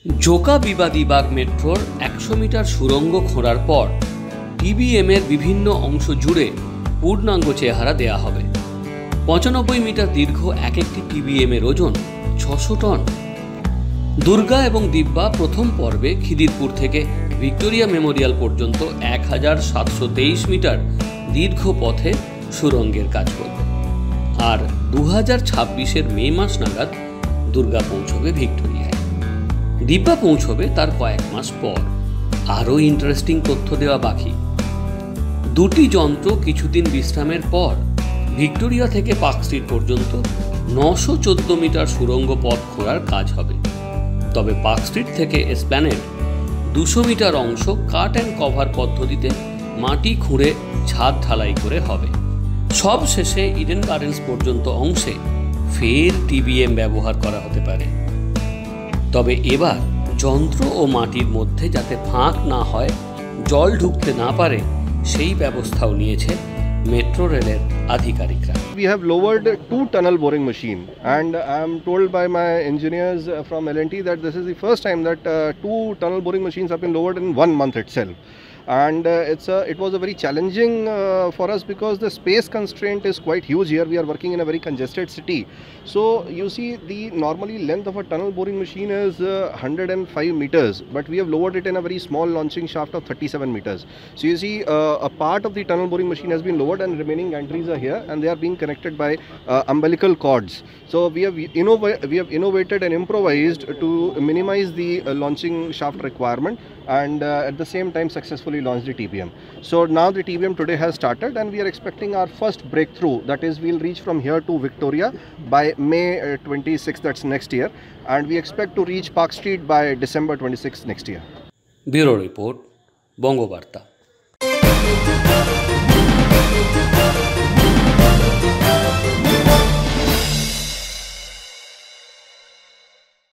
জোকা বিবাদীবাগ মেট্রোর 100 মিটার সুড়ঙ্গ খোঁড়ার পর টিবিএম এর বিভিন্ন অংশ জুড়ে পূর্ণাঙ্গ চেহারা দেয়া হবে। 95 মিটার দীর্ঘ এক একটি টিবিএম এর ওজন 600 টন। দুর্গা এবং দিব্যা প্রথম পর্বে খিদিরপুর থেকে ভিক্টোরিয়া মেমোরিয়াল পর্যন্ত 1723 মিটার দীর্ঘ পথে সুড়ঙ্গের কাজ করবে। আর 2026-এর মে মাস নাগাদ দুর্গা পৌঁছবে ভিক্টোরিয়ায়। দিব্যা পৌঁছবে তার কয়েক মাস পর। আরও ইন্টারেস্টিং তথ্য দেওয়া বাকি। দুটি যন্ত্র কিছুদিন বিশ্রামের পর ভিক্টোরিয়া থেকে পার্ক স্ট্রিট পর্যন্ত 914 মিটার সুড়ঙ্গ পথ খোঁড়ার কাজ হবে। তবে পার্ক স্ট্রিট থেকে এসপ্ল্যানেড 200 মিটার অংশ কাট অ্যান্ড কভার পদ্ধতিতে মাটি খুঁড়ে ছাদ ঢালাই করে হবে। সব শেষে ইডেন গার্ডেন্স পর্যন্ত অংশে ফের টিবিএম ব্যবহার করা হতে পারে। তবে এবার যন্ত্র ও মাটির মধ্যে যাতে ফাঁক না হয়, জল ঢুকতে না পারে, সেই ব্যবস্থাও নিয়েছে মেট্রো রেলের আধিকারিকরা। We have lowered 2 tunnel boring machine, and I am told by my engineers from L&T that this is the first time that 2 tunnel boring machines have been lowered in 1 month itself. And it was a very challenging for us because the space constraint is quite huge here. We are working in a very congested city. So you see, the normally length of a tunnel boring machine is 105 meters, but we have lowered it in a very small launching shaft of 37 meters. So you see, a part of the tunnel boring machine has been lowered and remaining gantries are here, and they are being connected by umbilical cords. So we have innovated and improvised to minimize the launching shaft requirement, and at the same time successfully launched the TBM. So now the TBM today has started, and we are expecting our first breakthrough. That is, we'll reach from here to Victoria by May 26, that's next year, and we expect to reach Park Street by December 26 next year. Bureau Report, Bongo Barta.